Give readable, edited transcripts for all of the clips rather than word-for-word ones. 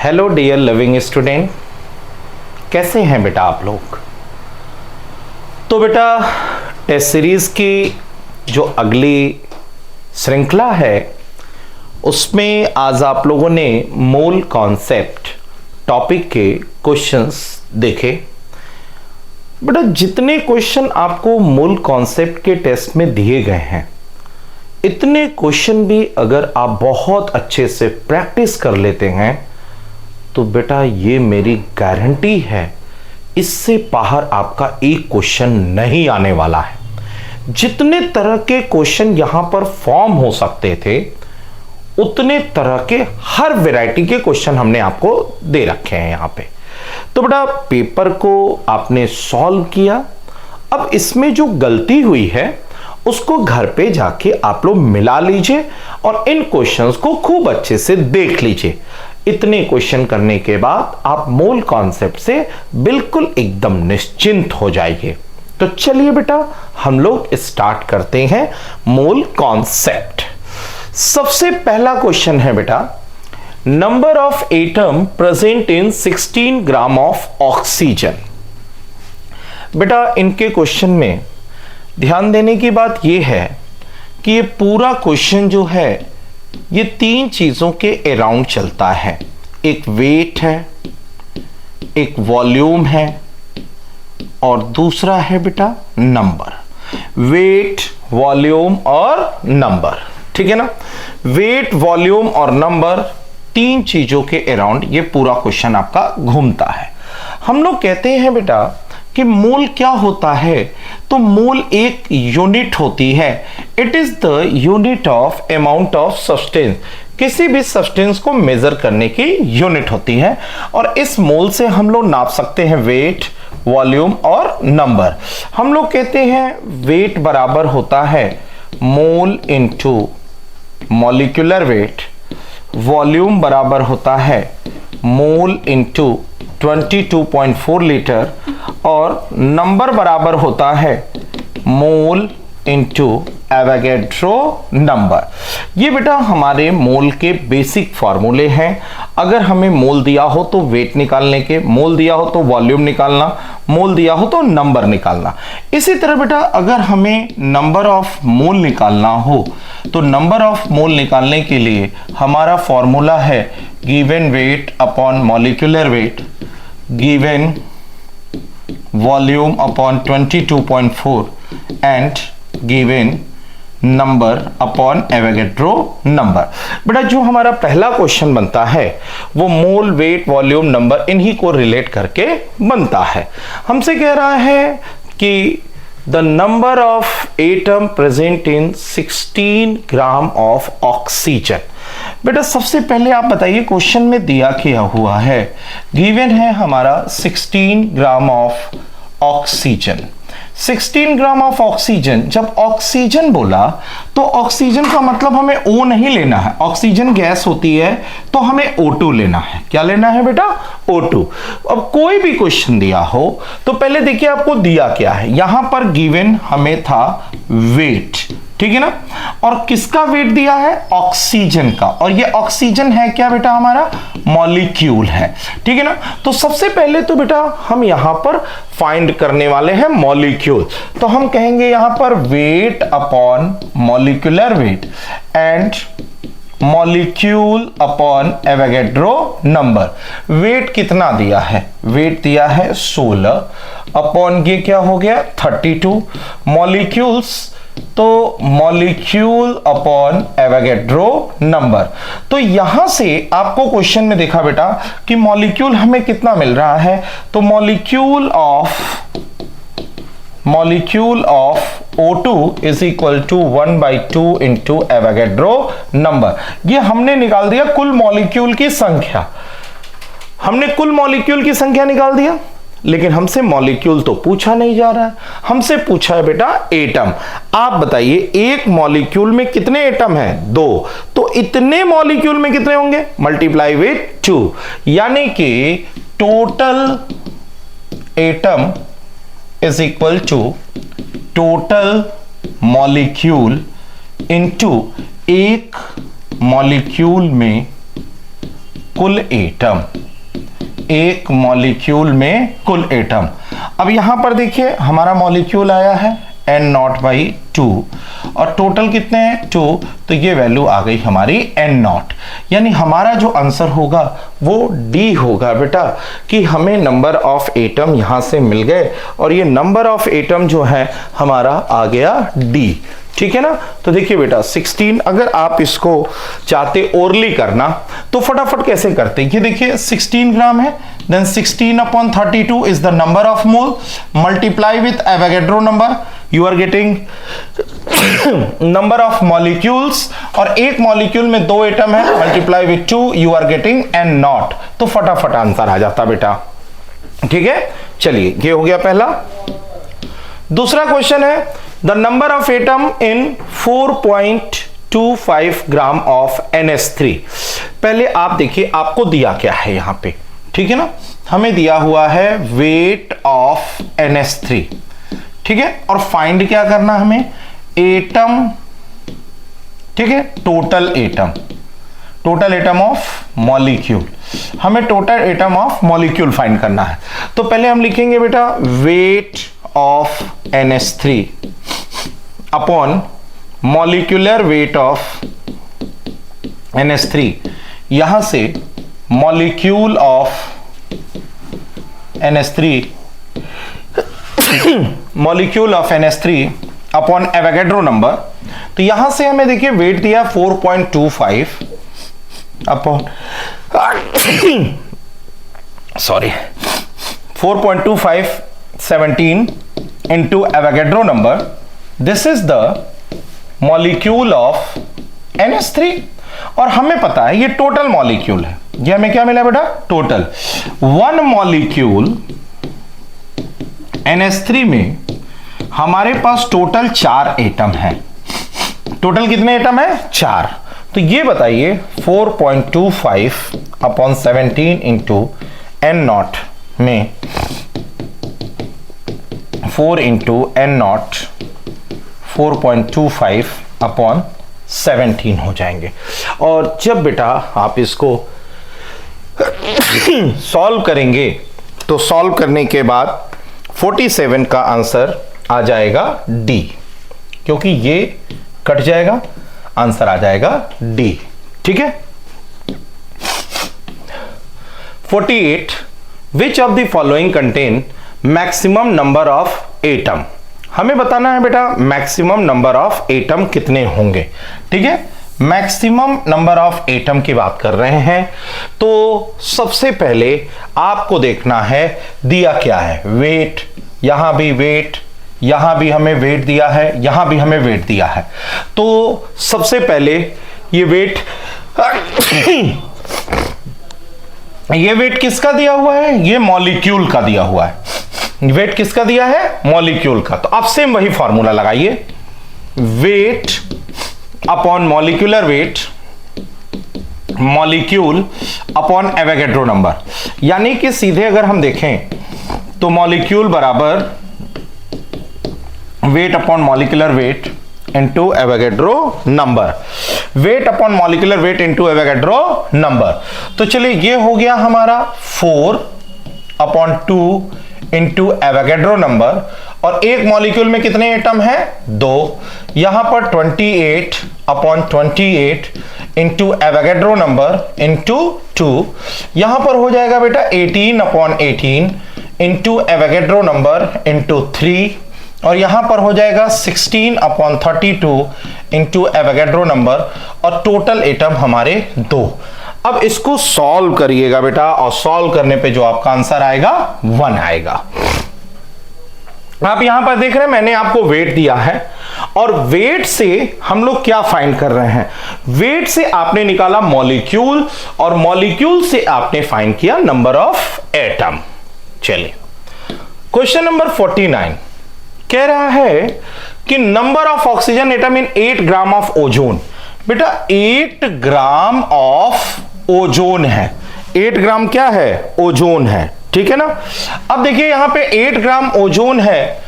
Hello dear living student, कैसे हैं बेटा आप लोग। तो बेटा टेस्ट सीरीज की जो अगली श्रृंखला है उसमें आज आप लोगों ने मूल कॉन्सेप्ट टॉपिक के क्वेश्चंस देखे। बेटा जितने क्वेश्चन आपको मूल कॉन्सेप्ट के टेस्ट में दिए गए हैं, इतने क्वेश्चन भी अगर आप बहुत अच्छे से प्रैक्टिस कर लेते हैं तो बेटा ये मेरी गारंटी है, इससे बाहर आपका एक क्वेश्चन नहीं आने वाला है। जितने तरह के क्वेश्चन यहां पर फॉर्म हो सकते थे, उतने तरह के हर वैरायटी के क्वेश्चन हमने आपको दे रखे हैं यहां पे। तो बेटा पेपर को आपने सॉल्व किया। अब इसमें जो गलती हुई है उसको घर पे जाके आप लोग मिला लीजिए और इन क्वेश्चंस को खूब अच्छे से देख लीजिए। इतने क्वेश्चन करने के बाद आप मूल कॉन्सेप्ट से बिल्कुल एकदम निश्चिंत हो जाइए। तो चलिए बेटा हम लोग स्टार्ट करते हैं मूल कॉन्सेप्ट। सबसे पहला क्वेश्चन है बेटा, number of atom present in 16 gram of oxygen. बेटा इनके क्वेश्चन में ध्यान देने की बात यह है कि ये पूरा क्वेश्चन जो है ये तीन चीजों के अराउंड चलता है। एक वेट है, एक वॉल्यूम है और दूसरा है बेटा नंबर। वेट, वॉल्यूम और नंबर, ठीक है ना। वेट, वॉल्यूम और नंबर, तीन चीजों के अराउंड ये पूरा क्वेश्चन आपका घूमता है। हम लोग कहते हैं बेटा कि मोल क्या होता है, तो मोल एक यूनिट होती है। It is the unit of amount of substance. किसी भी सब्सटेंस को मेजर करने की यूनिट होती है और इस मोल से हम लोग नाप सकते हैं वेट, वॉल्यूम और नंबर। हम लोग कहते हैं वेट बराबर होता है मोल इनटू मॉलिक्यूलर वेट, वॉल्यूम बराबर होता है मोल इनटू 22.4 लीटर और नंबर बराबर होता है मोल इनटू एवोगैड्रो नंबर। ये बेटा हमारे मोल के बेसिक फार्मूले हैं। अगर हमें मोल दिया हो तो वेट निकालने के, मोल दिया हो तो वॉल्यूम निकालना, मोल दिया हो तो नंबर निकालना। इसी तरह बेटा अगर हमें नंबर ऑफ मोल निकालना हो तो नंबर ऑफ मोल निकालने के लिए हमारा फॉर्मूला है given weight upon molecular wait, given volume upon 22.4 and given number upon Avogadro number. बेटा जो हमारा पहला क्वेश्चन बनता है वो मोल, वेट, वॉल्यूम, नंबर इन्हीं को रिलेट करके बनता है। हमसे कह रहा है कि the number of atom present in 16 gram of oxygen. बेटा सबसे पहले आप बताइए क्वेश्चन में दिया क्या हुआ है। गिवन है हमारा 16 gram of oxygen. 16 gram of oxygen, जब ऑक्सीजन बोला तो ऑक्सीजन का मतलब हमें O नहीं लेना है। ऑक्सीजन गैस होती है तो हमें O2 लेना है। क्या लेना है बेटा? O2। अब कोई भी क्वेश्चन दिया हो तो पहले देखिए आपको दिया क्या है। यहां पर गिवन हमें था वेट, ठीक है ना, और किसका वेट दिया है? ऑक्सीजन का। और ये ऑक्सीजन है क्या बेटा? हमारा मॉलिक्यूल है, ठीक है ना। तो सबसे पहले तो बेटा हम यहां पर फाइंड करने वाले हैं मॉलिक्यूल। तो हम कहेंगे यहां पर weight upon molecular weight and molecule upon Avogadro number. Weight कितना दिया है? वेट दिया है 16 अपॉन ये क्या हो गया 32। मॉलिक्यूल्स तो मॉलिक्यूल अपॉन एवोगैड्रो नंबर। तो यहां से आपको क्वेश्चन में देखा बेटा कि मॉलिक्यूल हमें कितना मिल रहा है, तो molecule of O2 is equal to 1/2 into Avogadro number. ये हमने निकाल दिया कुल मॉलिक्यूल की संख्या। हमने कुल मॉलिक्यूल की संख्या निकाल दिया, लेकिन हमसे मॉलिक्यूल तो पूछा नहीं जा रहा है। हमसे पूछा है बेटा एटम। आप बताइए एक मॉलिक्यूल में कितने एटम हैं? 2। तो इतने मॉलिक्यूल में कितने होंगे? मल्टीप्लाई विथ 2, यानी कि total atom is equal to total molecule into एक मॉलिक्यूल में कुल एटम, एक मॉलिक्यूल में कुल एटम। अब यहां पर देखिए हमारा मॉलिक्यूल आया है N0/2 और टोटल कितने हैं 2, तो ये वैल्यू आ गई हमारी N0। यानी हमारा जो आंसर होगा वो D होगा बेटा, कि हमें नंबर ऑफ एटम यहां से मिल गए और ये नंबर ऑफ एटम जो है हमारा आ गया D। ठीक है ना। तो देखिए बेटा 16, अगर आप इसको चाहते ओरली करना तो फटाफट कैसे करते, ये देखिए 16 ग्राम है, then 16/32 is the number of mole, multiply with Avogadro number, you are getting number of molecules, और एक मॉलिक्यूल में 2 एटम है, multiply with 2 you are getting N0। तो फटाफट आंसर आ जाता बेटा। ठीक है, चलिए ये हो गया पहला। दूसरा क्वेश्चन है the number of atom in 4.25 gram of NH3। पहले आप देखिए आपको दिया क्या है यहां पे, ठीक है ना, हमें दिया हुआ है वेट ऑफ NH3, ठीक है, और फाइंड क्या करना हमें, एटम, ठीक है, टोटल एटम ऑफ मॉलिक्यूल, हमें total atom of molecule find करना है। तो पहले हम लिखेंगे बेटा weight of NH3 upon molecular weight of NH3, यहां से molecule of NH3 molecule of NH3 upon Avogadro number. तो यहां से हमें देखिए वेट दिया 4.25 upon 4.25 17 into Avogadro number. This is the molecule of NH3 और हमें पता है ये टोटल मॉलिक्यूल है। ये हमें क्या मिला बेटा, टोटल। वन मॉलिक्यूल NH3 में हमारे पास टोटल 4 एटम है। टोटल कितने एटम है, 4। तो ये बताइए 4.25 अपॉन 17 इंटू N0 में 4 इंटू N0 4.25 अपॉन 17 हो जाएंगे। और जब बेटा आप इसको सॉल्व करेंगे तो सॉल्व करने के बाद 47 का आंसर आ जाएगा डी, क्योंकि ये कट जाएगा, आंसर आ जाएगा डी। ठीक है। 48 which of the following contain maximum number of atom. हमें बताना है बेटा मैक्सिमम नंबर ऑफ एटम कितने होंगे। ठीक है, मैक्सिमम नंबर ऑफ एटम की बात कर रहे हैं तो सबसे पहले आपको देखना है दिया क्या है, वेट। यहां भी वेट, यहां भी हमें वेट दिया है, यहां भी हमें वेट दिया है। तो सबसे पहले ये वेट ये वेट किसका दिया हुआ है, ये मॉलिक्यूल का दिया हुआ है। वेट किसका दिया है, मॉलिक्यूल का। तो आप सेम वही फॉर्मूला लगाइए, wait upon molecular wait, molecule upon Avogadro number. यानी कि सीधे अगर हम देखें तो मॉलिक्यूल बराबर wait upon molecular weight into Avogadro number, wait upon molecular weight into Avogadro number. तो चलिए ये हो गया हमारा 4/2 इंटू एवोगैड्रो नंबर। और एक मॉलिक्यूल में कितने एटम है, 2। यहां पर 28/28 इंटू एवोगैड्रो नंबर इंटू 2। यहां पर हो जाएगा बेटा 18/18 इंटू एवोगैड्रो नंबर इंटू 3। और यहां पर हो जाएगा 16/32 इंटू एवोगैड्रो नंबर। और टोटल एटम हमारे 2। अब इसको सॉल्व करिएगा बेटा, और सॉल्व करने पे जो आपका आंसर आएगा 1 आएगा। आप यहां पर देख रहे हैं मैंने आपको वेट दिया है, और वेट से हम लोग क्या फाइंड कर रहे हैं, वेट से आपने निकाला मॉलिक्यूल, और मॉलिक्यूल से आपने फाइंड किया नंबर ऑफ एटम। चलिए क्वेश्चन नंबर 49 कह रहा है कि number of oxygen atom in 8 gram of ozone. बेटा 8 ग्राम ऑफ ओजोन है, 8 ग्राम क्या है, ओजोन है। ठीक है ना। अब देखिए यहां पे 8 ग्राम ओजोन है,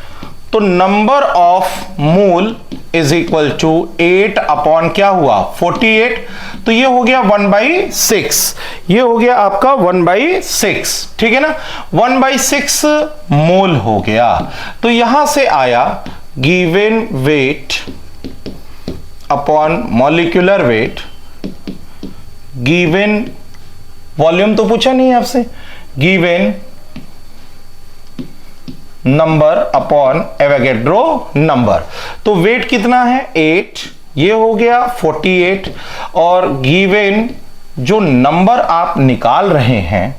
तो number of mole is equal to 8 upon क्या हुआ 48, तो ये हो गया 1/6, ये हो गया आपका 1/6, ठीक है ना, 1/6 मोल हो गया। तो यहां से आया given weight upon molecular wait, given volume तो पूछा नहीं है आपसे, given number upon Avogadro number. तो वेट कितना है 8, ये हो गया 48, और गिवन जो नंबर आप निकाल रहे हैं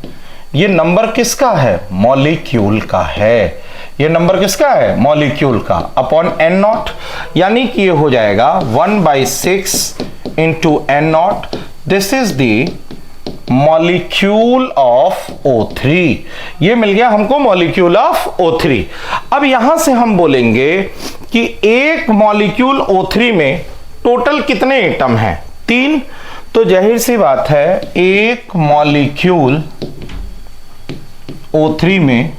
ये नंबर किसका है, मॉलिक्यूल का है, ये नंबर किसका है, मॉलिक्यूल का, अपॉन n नॉट, यानी कि ये हो जाएगा 1/6 into n naught, this is the molecule of O3, ये मिल गया हमको मॉलिक्यूल ऑफ O3। अब यहां से हम बोलेंगे कि एक मॉलिक्यूल O3 में टोटल कितने एटम हैं, 3, तो जाहिर सी बात है एक मॉलिक्यूल O3 में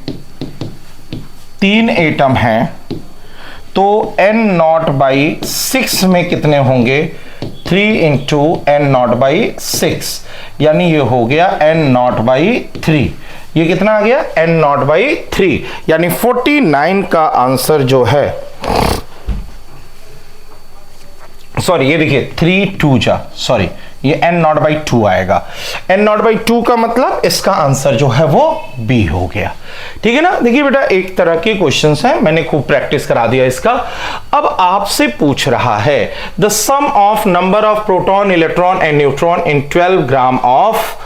3 एटम हैं, तो n0/6 में कितने होंगे, 3 इंटू n0/6, यानी ये हो गया n0/3, ये कितना आ गया n0/3, यानी 49 का आंसर जो है, सॉरी ये देखिए 3 2 जा, सॉरी ये n0/2 आएगा, n0/2 का मतलब इसका आंसर जो है वो B हो गया, ठीक है ना। देखिए बेटा एक तरह के क्वेश्चंस हैं, मैंने खूब प्रैक्टिस करा दिया इसका। अब आपसे पूछ रहा है the sum of number of proton, electron and neutron in 12 gram of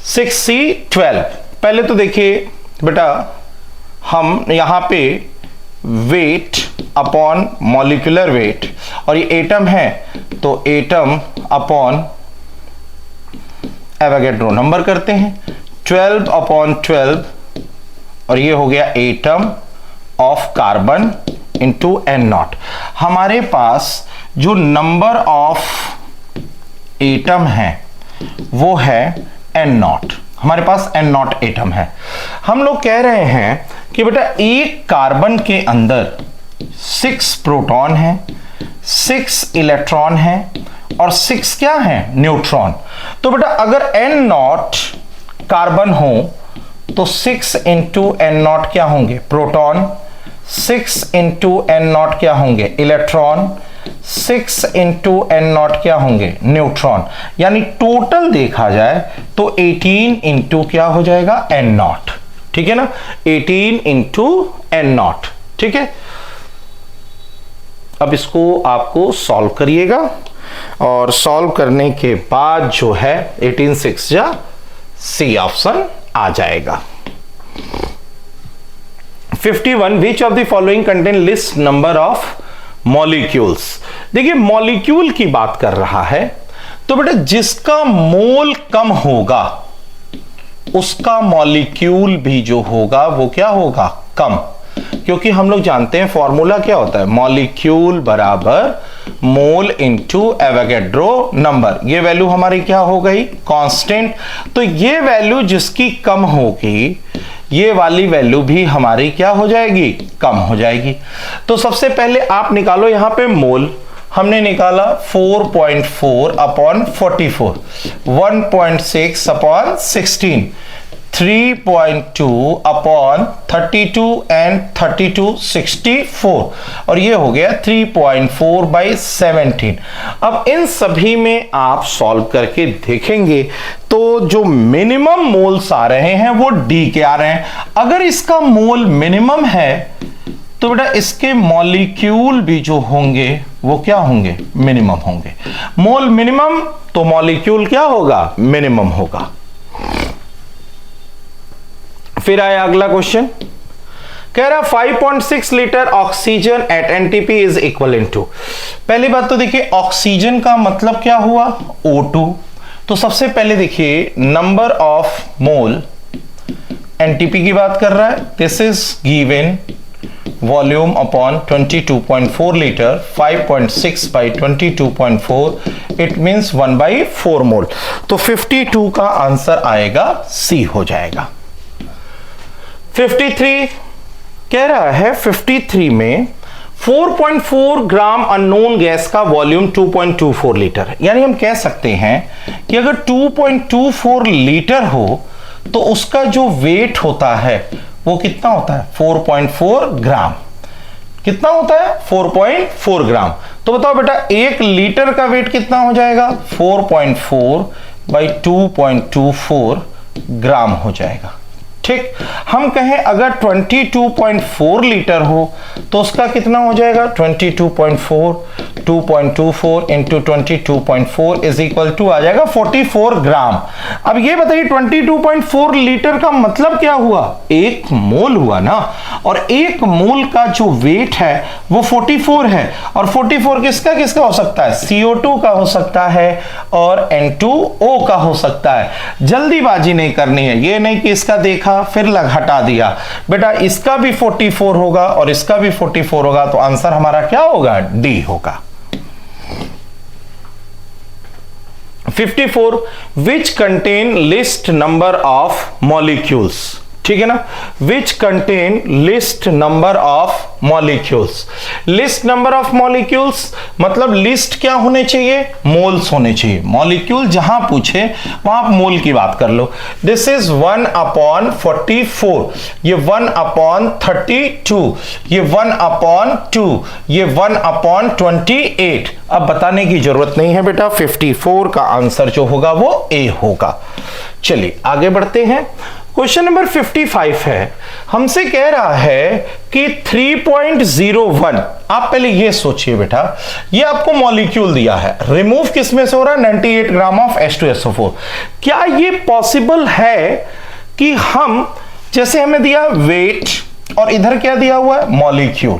6C12। पहले तो देखिए बेटा हम यहां पे वेट अपॉन मॉलिक्यूलर वेट, और ये एटम है तो एटम अपॉन एवोगैड्रो नंबर करते हैं, 12/12, और ये हो गया atom of carbon into n0। हमारे पास जो नंबर ऑफ एटम है वो है n0, हमारे पास n0 एटम है। हम लोग कह रहे हैं कि बेटा एक कार्बन के अंदर 6 प्रोटॉन है, 6 इलेक्ट्रॉन है, और 6 क्या है, न्यूट्रॉन। तो बेटा अगर n0 कार्बन हो तो 6 इंटू n0 क्या होंगे, प्रोटॉन, 6 इंटू n0 क्या होंगे, इलेक्ट्रॉन, 6 इंटू n0 क्या होंगे, न्यूट्रॉन, यानी टोटल देखा जाए तो 18 इंटू क्या हो जाएगा, n0, ठीक है ना, 18 इंटू n0, ठीक है। अब इसको आपको सॉल्व करिएगा, और सॉल्व करने के बाद जो है 18 6 जा सी ऑप्शन आ जाएगा। 51 which of the following contain list number of molecules. देखिए मॉलिक्यूल की बात कर रहा है, तो बेटा जिसका मोल कम होगा उसका मॉलिक्यूल भी जो होगा वो क्या होगा, कम, क्योंकि हम लोग जानते हैं फॉर्मूला क्या होता है, मॉलिक्यूल बराबर मोल इनटू एवोगैड्रो नंबर। ये वैल्यू हमारी क्या हो गई, कांस्टेंट, तो ये वैल्यू जिसकी कम होगी ये वाली वैल्यू भी हमारी क्या हो जाएगी, कम हो जाएगी। तो सबसे पहले आप निकालो यहां पे मोल, हमने निकाला 4.4 अपॉन 44, 1.6 अपॉन 16, 3.2 अपॉन 32 एंड 32 64, और ये हो गया 3.4/17। अब इन सभी में आप सॉल्व करके देखेंगे तो जो मिनिमम मोल्स आ रहे हैं वो डी के आ रहे हैं। अगर इसका मोल मिनिमम है तो बेटा इसके मॉलिक्यूल भी जो होंगे वो क्या होंगे, मिनिमम होंगे। मोल मिनिमम तो मॉलिक्यूल क्या होगा, मिनिमम होगा। फिर आया अगला क्वेश्चन, कह रहा 5.6 litre oxygen at NTP is equal to. पहली बात तो देखिए ऑक्सीजन का मतलब क्या हुआ, O2। तो सबसे पहले देखिए नंबर ऑफ मोल, एनटीपी की बात कर रहा है, this is given volume upon 22.4 litre, 5.6 by 22.4, it means 1/4 मोल। तो 52 का आंसर आएगा सी हो जाएगा। 53 कह रहा है 53 में 4.4 ग्राम अननोन गैस का वॉल्यूम 2.24 लीटर है। यानी हम कह सकते हैं कि अगर 2.24 लीटर हो तो उसका जो वेट होता है वो कितना होता है, 4.4 ग्राम। कितना होता है, 4.4 ग्राम। तो बताओ बेटा 1 लीटर का वेट कितना हो जाएगा, 4.4 बाई 2.24 ग्राम हो जाएगा। ठीक, हम कहें अगर 22.4 लीटर हो तो उसका कितना हो जाएगा, 22.4 2.24 इंटू 22.4 इज इक्वल टू आ जाएगा 44 ग्राम। अब ये बताइए 22.4 लीटर का मतलब क्या हुआ, 1 मोल हुआ ना, और 1 मोल का जो वेट है वो 44 है, और 44 किसका किसका हो सकता है, CO2 का हो सकता है और N2O का हो सकता है। जल्दीबाजी नहीं करनी है, ये नहीं कि इसका देखा फिर हटा दिया। बेटा इसका भी 44 होगा और इसका भी 44 होगा, तो आंसर हमारा क्या होगा, डी होगा। 54 which contain list number of molecules. ठीक है ना, which contain list number of molecules. List number of molecules मतलब लिस्ट क्या होने चाहिए, मोल्स होने चाहिए। मॉलिक्यूल जहां पूछे वहां आप मोल की बात कर लो। दिस इज 1/44, ये 1/32, ये 1/2, ये 1/28। अब बताने की जरूरत नहीं है बेटा, 54 का आंसर जो होगा वो ए होगा। चलिए आगे बढ़ते हैं। क्वेश्चन नंबर 55 है, हमसे कह रहा है कि 3.01। आप पहले ये सोचिए बेटा, ये आपको मॉलिक्यूल दिया है, रिमूव किस में से हो रहा है, 98 ग्राम ऑफ H2SO4। क्या ये पॉसिबल है कि हम, जैसे हमें दिया वेट और इधर क्या दिया हुआ है, मॉलिक्यूल।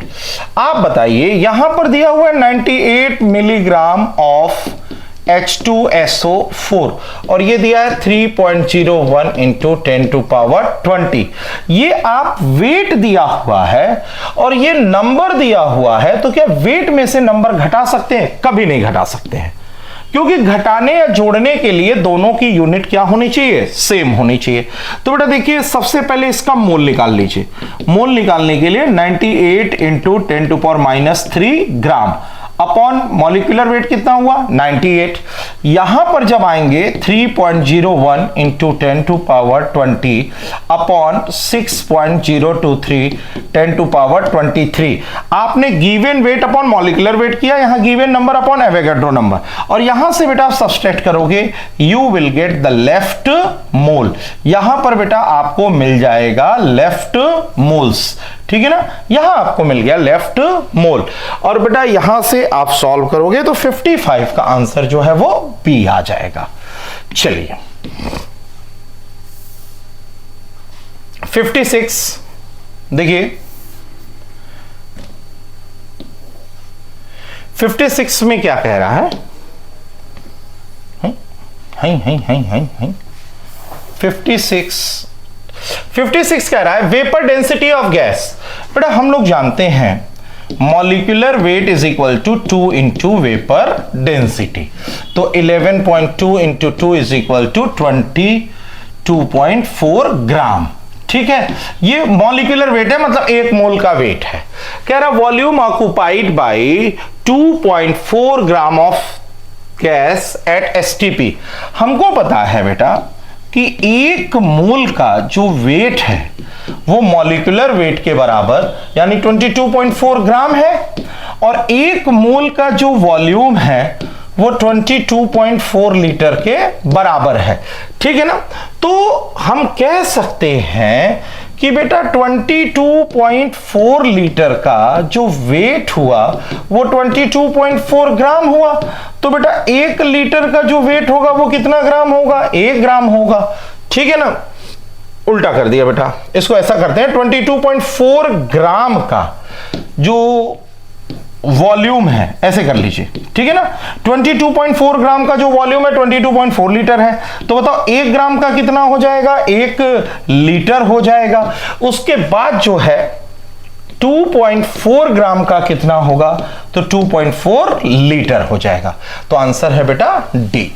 आप बताइए यहां पर दिया हुआ है 98 मिलीग्राम ऑफ H2SO4 और ये दिया है 3.01 इंटू 10⁻20। ये आप वेट दिया हुआ है और ये नंबर दिया हुआ है, तो क्या वेट में से नंबर घटा सकते हैं, कभी नहीं घटा सकते हैं, क्योंकि घटाने या जोड़ने के लिए दोनों की यूनिट क्या होनी चाहिए, सेम होनी चाहिए। तो बेटा देखिए सबसे पहले इसका मोल निकाल लीजिए। मोल निकालने के लिए 98 इंटू 10⁻³ ग्राम अपॉन मॉलिक्यूलर वेट कितना हुआ, 98। यहां पर जब आएंगे 3.01 इंटू 10⁻20 अपॉन 6.023 10⁻23। आपने given weight upon molecular weight किया, यहां given number upon Avogadro number, और यहां से बेटा आप सब्सट्रैक्ट करोगे, you will get the left mole. यहां पर बेटा आपको मिल जाएगा लेफ्ट मोल्स। ठीक है ना, यहां आपको मिल गया लेफ्ट मोल, और बेटा यहां से आप सॉल्व करोगे तो 55 का आंसर जो है वो बी आ जाएगा। चलिए 56 देखिए, 56 में क्या कह रहा है, 56 कह रहा है वेपर डेंसिटी ऑफ गैस। बेटा हम लोग जानते हैं molecular weight is equal to 2 into vapour density, तो 11.2 into 2 is equal to 22.4 gram. ठीक है, ये मॉलिक्यूलर वेट है, मतलब 1 मोल का वेट है। कह रहा volume occupied bye 2.4 gram of gas at STP। हमको पता है बेटा कि 1 मोल का जो वेट है वो मॉलिक्यूलर वेट के बराबर यानी 22.4 ग्राम है, और 1 मोल का जो वॉल्यूम है वो 22.4 लीटर के बराबर है। ठीक है ना, तो हम कह सकते हैं कि बेटा 22.4 लीटर का जो वेट हुआ वो 22.4 ग्राम हुआ, तो बेटा 1 लीटर का जो वेट होगा वो कितना ग्राम होगा, 1 ग्राम होगा। ठीक है ना, उल्टा कर दिया बेटा, इसको ऐसा करते हैं 22.4 ग्राम का जो वॉल्यूम है, ऐसे कर लीजिए। ठीक है ना, 22.4 ग्राम का जो वॉल्यूम है 22.4 लीटर है, तो बताओ 1 ग्राम का कितना हो जाएगा, 1 लीटर हो जाएगा। उसके बाद जो है 2.4 ग्राम का कितना होगा, तो 2.4 लीटर हो जाएगा। तो आंसर है बेटा D.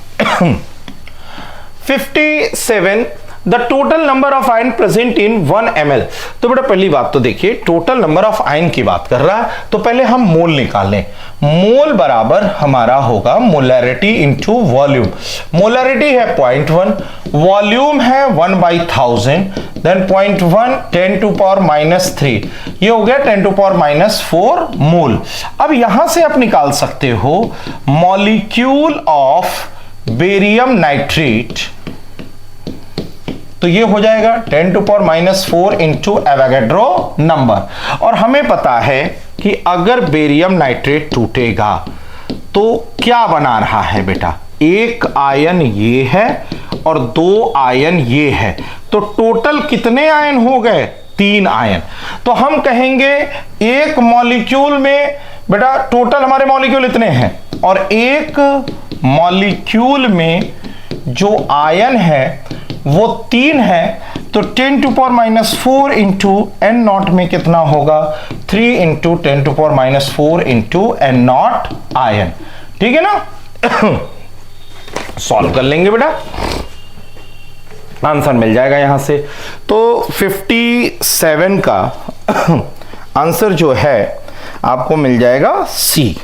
57 the total number of ion present in 1 ml। तो बेटा पहली बात तो देखिए टोटल नंबर ऑफ आयन की बात कर रहा है, तो पहले हम मोल निकाल लें। मोल बराबर हमारा होगा मोलैरिटी इंटू वॉल्यूम। मोलैरिटी है 0.1, वॉल्यूम है 1/1000, देन 0.1 10⁻³ ये हो गया 10⁻⁴ मोल। अब यहां से आप निकाल सकते हो मॉलिक्यूल ऑफ बेरियम नाइट्रेट, तो ये हो जाएगा 10⁻⁴ इंटू एवोगैड्रो नंबर। और हमें पता है कि अगर बेरियम नाइट्रेट टूटेगा तो क्या बना रहा है बेटा, एक आयन ये है और 2 आयन ये है, तो टोटल कितने आयन हो गए, 3 आयन। तो हम कहेंगे एक मॉलिक्यूल में बेटा टोटल हमारे मॉलिक्यूल इतने हैं और एक मॉलिक्यूल में जो आयन है वो 3 है, तो 10⁻⁴ इंटू n0 में कितना होगा, 3 इंटू 10⁻⁴ इंटू n0 आयन। ठीक है ना। सॉल्व कर लेंगे बेटा, आंसर मिल जाएगा यहां से। तो 57 का आंसर जो है आपको मिल जाएगा सी।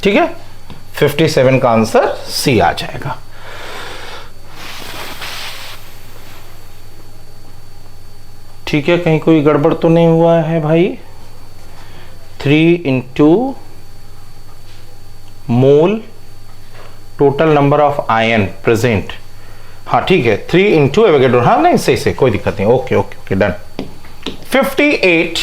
ठीक है, 57 का आंसर सी आ जाएगा। ठीक है, कहीं कोई गड़बड़ तो नहीं हुआ है भाई। 3 into mole total number of ion present, हाँ ठीक है, 3 इंटू एवोगैड्रो, हाँ नहीं सही से कोई दिक्कत नहीं, okay okay okay done. 58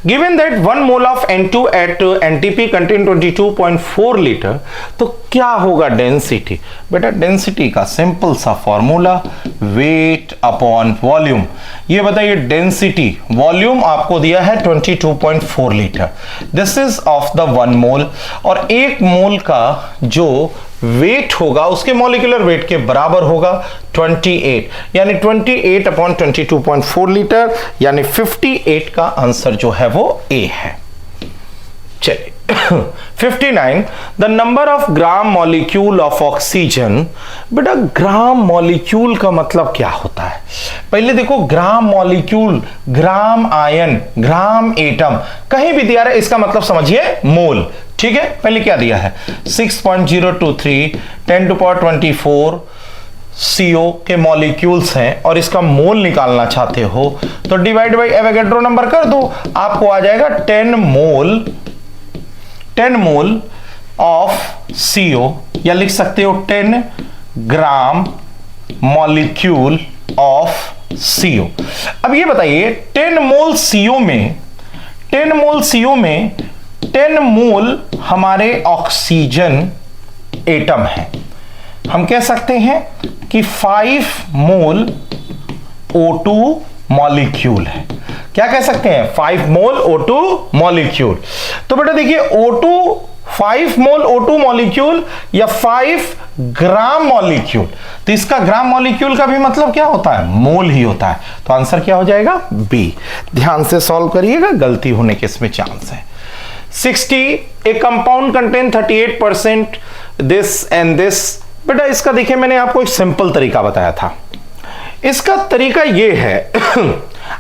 given that 1 mole of N2 at NTP contain 22.4 litre, तो क्या होगा डेंसिटी, बेटा डेंसिटी का सिंपल सा फॉर्मूला वेट अपॉन वॉल्यूम। ये बताइए डेंसिटी, वॉल्यूम आपको दिया है 22.4 litre, this is of the 1 मोल, और 1 मोल का जो वेट होगा उसके मॉलिक्यूलर वेट के बराबर होगा 28, यानी 28/22.4 लीटर, यानी 58 का आंसर जो है वो ए है। चलिए 59 the number of gram molecule of oxygen. बेटा ग्राम मॉलिक्यूल का मतलब क्या होता है, पहले देखो ग्राम मॉलिक्यूल, ग्राम आयन, ग्राम एटम, कहीं भी दिया है इसका मतलब समझिए मोल। ठीक है, पहले क्या दिया है 6.023 10⁻24 CO के मॉलिक्यूल्स हैं और इसका मोल निकालना चाहते हो तो डिवाइड बाय एवोगैड्रो नंबर कर दो, आपको आ जाएगा 10 मोल ऑफ CO, या लिख सकते हो 10 ग्राम मॉलिक्यूल ऑफ CO। अब ये बताइए 10 मोल CO में 10 मोल हमारे ऑक्सीजन एटम है, हम कह सकते हैं कि 5 मोल O2 मॉलिक्यूल है। क्या कह सकते हैं, 5 मोल O2 मॉलिक्यूल। तो बेटा देखिए O2 5 मोल O2 मॉलिक्यूल या 5 ग्राम मॉलिक्यूल, तो इसका ग्राम मॉलिक्यूल का भी मतलब क्या होता है, मोल ही होता है। तो आंसर क्या हो जाएगा, बी। ध्यान से सॉल्व करिएगा, गलती होने के इसमें चांस है। 60 ए compound contain 38% this and this. बेटा इसका देखिए मैंने आपको एक सिंपल तरीका बताया था, इसका तरीका यह है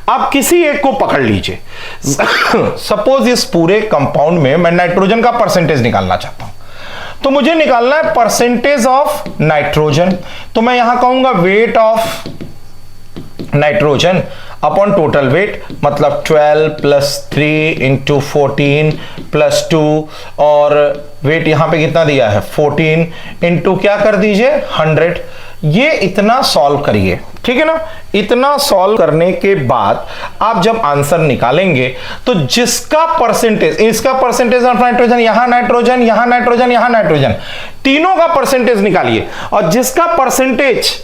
आप किसी एक को पकड़ लीजिए, सपोज इस पूरे कंपाउंड में मैं नाइट्रोजन का परसेंटेज निकालना चाहता हूं, तो मुझे निकालना है परसेंटेज ऑफ नाइट्रोजन, तो मैं यहां कहूंगा weight of nitrogen upon total weight, मतलब 12 + 3 × 14 + 2, और वेट यहां पे कितना दिया है 14 इंटू क्या कर दीजिए 100। ये इतना सॉल्व करिए, ठीक है ना। इतना सॉल्व करने के बाद आप जब आंसर निकालेंगे तो जिसका परसेंटेज, इसका परसेंटेज ऑफ नाइट्रोजन, यहां नाइट्रोजन, यहां नाइट्रोजन, यहां नाइट्रोजन, तीनों का परसेंटेज निकालिए, और जिसका परसेंटेज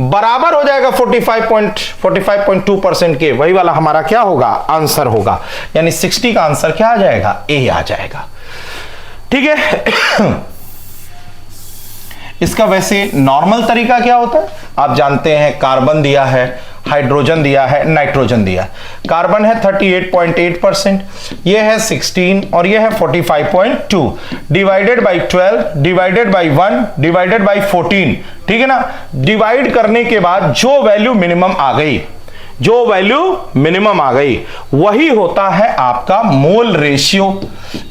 बराबर हो जाएगा 45.2% के, वही वाला हमारा क्या होगा, आंसर होगा। यानी 60 का आंसर क्या आ जाएगा, ए आ जाएगा। ठीक है, इसका वैसे नॉर्मल तरीका क्या होता है आप जानते हैं, कार्बन दिया है, हाइड्रोजन दिया है, नाइट्रोजन दिया है। कार्बन है 38.8%, ये है 16 और ये है 45.2, divided by 12 divided by 1 divided by 14, ठीक है ना। डिवाइड करने के बाद जो वैल्यू मिनिमम आ गई, जो वैल्यू मिनिमम आ गई वही होता है आपका मोल रेशियो,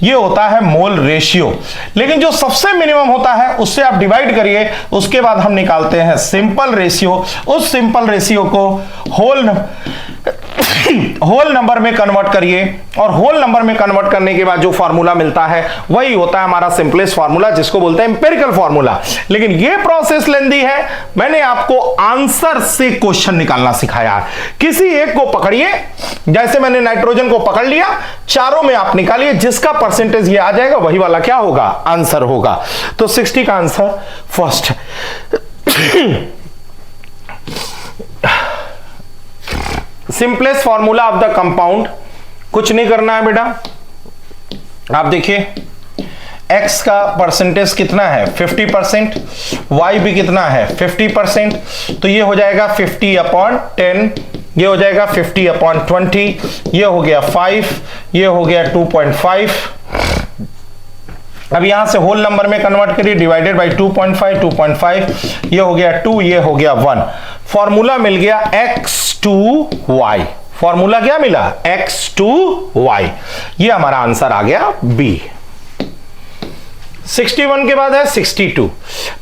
ये होता है मोल रेशियो। लेकिन जो सबसे मिनिमम होता है उससे आप डिवाइड करिए, उसके बाद हम निकालते हैं सिंपल रेशियो। उस सिंपल रेशियो को होल नंबर में कन्वर्ट करिए और होल नंबर में कन्वर्ट करने के बाद जो फार्मूला मिलता है वही होता है हमारा सिंपलेस्ट फार्मूला, जिसको बोलते हैं एम्पिरिकल फार्मूला। लेकिन ये प्रोसेस लेंदी है, मैंने आपको आंसर से क्वेश्चन निकालना सिखाया है। किसी एक को पकड़िए, जैसे मैंने नाइट्रोजन को पकड़ लिया, चारों में आप निकालिए, जिसका परसेंटेज ये आ जाएगा वही वाला क्या होगा, आंसर होगा। तो 60 का answer first. Simplest formula of the compound, कुछ नहीं करना है बेटा। आप देखिए x का परसेंटेज कितना है 50%, y भी कितना है 50%, तो ये हो जाएगा 50/10, ये हो जाएगा 50/20, ये हो गया 5, ये हो गया 2.5। अब यहां से होल नंबर में कन्वर्ट करिए, डिवाइडेड बाई 2.5, ये हो गया 2, ये हो गया 1। फॉर्मूला मिल गया x2y। फॉर्मूला क्या मिला, x2y। ये हमारा आंसर आ गया B। 61 के बाद है 62।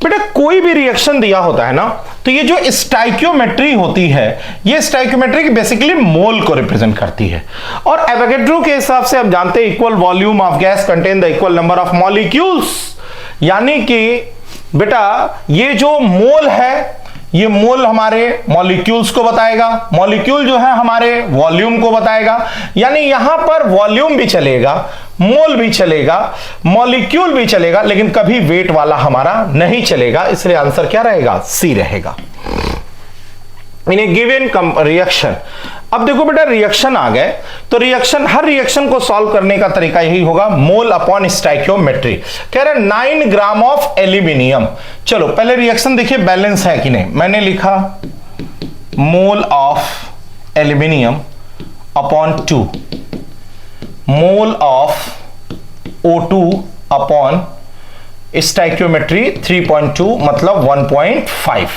बेटा कोई भी रिएक्शन दिया होता है ना, तो ये जो स्टाइकियोमेट्री होती है, ये स्टाइकियोमेट्री बेसिकली मोल को रिप्रेजेंट करती है। और एवोगैड्रो के हिसाब से हम जानते हैं equal volume of gas contain the equal number of molecules, यानी कि बेटा ये जो मोल है, ये मोल हमारे मॉलिक्यूल्स को बताएगा, मॉलिक्यूल जो है हमारे वॉल्यूम को बताएगा। यानी यहां पर वॉल्यूम भी चलेगा, मोल भी चलेगा, मॉलिक्यूल भी चलेगा, लेकिन कभी वेट वाला हमारा नहीं चलेगा। इसलिए आंसर क्या रहेगा, सी रहेगा। इन ए गिवन रिएक्शन, अब देखो बेटा रिएक्शन आ गए, तो रिएक्शन, हर रिएक्शन को सॉल्व करने का तरीका यही होगा, मोल अपॉन स्टाइकियोमेट्री। कह रहे 9 ग्राम ऑफ एल्यूमिनियम। चलो पहले रिएक्शन देखिए बैलेंस है कि नहीं। मैंने लिखा mole of aluminium upon 2, mole of O2 upon stoichiometry 3.2 मतलब 1.5,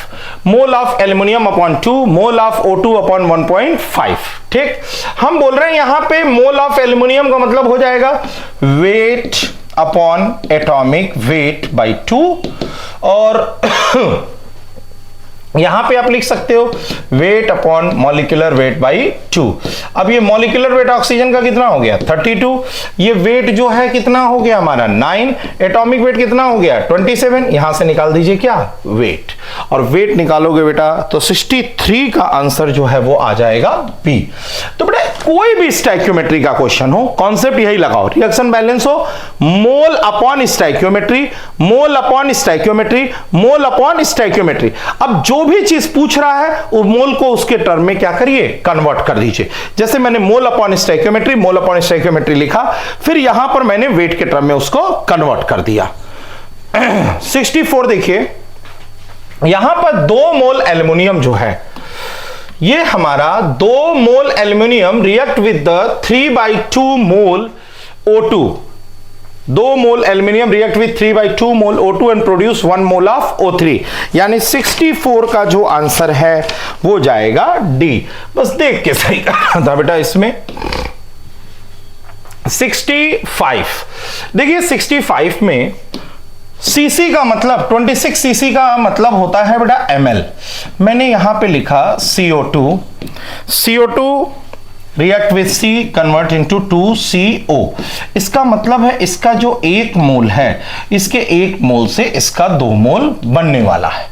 mole of aluminium upon 2, mole of O2 upon 1.5। ठीक, हम बोल रहे हैं यहां पे मोल ऑफ एल्यूमिनियम का मतलब हो जाएगा weight upon atomic weight by 2, और यहां पे आप लिख सकते हो wait upon molecular weight by 2। अब ये मॉलिक्यूलर वेट ऑक्सीजन का कितना हो गया 32, ये वेट जो है कितना हो गया हमारा 9, एटॉमिक वेट कितना हो गया 27। यहां से निकाल दीजिए क्या, वेट, और वेट निकालोगे बेटा तो 63 का आंसर जो है वो आ जाएगा बी। तो बेटा कोई भी स्टाइकियोमेट्री का क्वेश्चन हो, कॉन्सेप्ट यही लगाओ, रिएक्शन बैलेंस हो, mole upon stoichiometry, mole upon stoichiometry, mole upon stoichiometry. अब जो भी चीज पूछ रहा है वो मोल को उसके टर्म में क्या करिए, कन्वर्ट कर दीजिए। जैसे मैंने mole upon stoichiometry, mole upon stoichiometry लिखा, फिर यहां पर मैंने वेट के टर्म में उसको कन्वर्ट कर दिया। 64 देखिए, यहां पर 2 मोल एल्यूमिनियम जो है, ये हमारा 2 मोल aluminium react with the 3/2 mole O2। 2 mole aluminium react with 3/2 mole O2 and produce 1 mole of O3, यानी 64 का जो आंसर है वो जाएगा डी। बस देख के सही करना था बेटा इसमें। 65 देखिए, 65 में सीसी का मतलब 26 सीसी का मतलब होता है बेटा ml। मैंने यहां पे लिखा CO2 react with C convert into 2CO। इसका मतलब है इसका जो 1 मोल है, इसके 1 मोल से इसका 2 मोल बनने वाला है।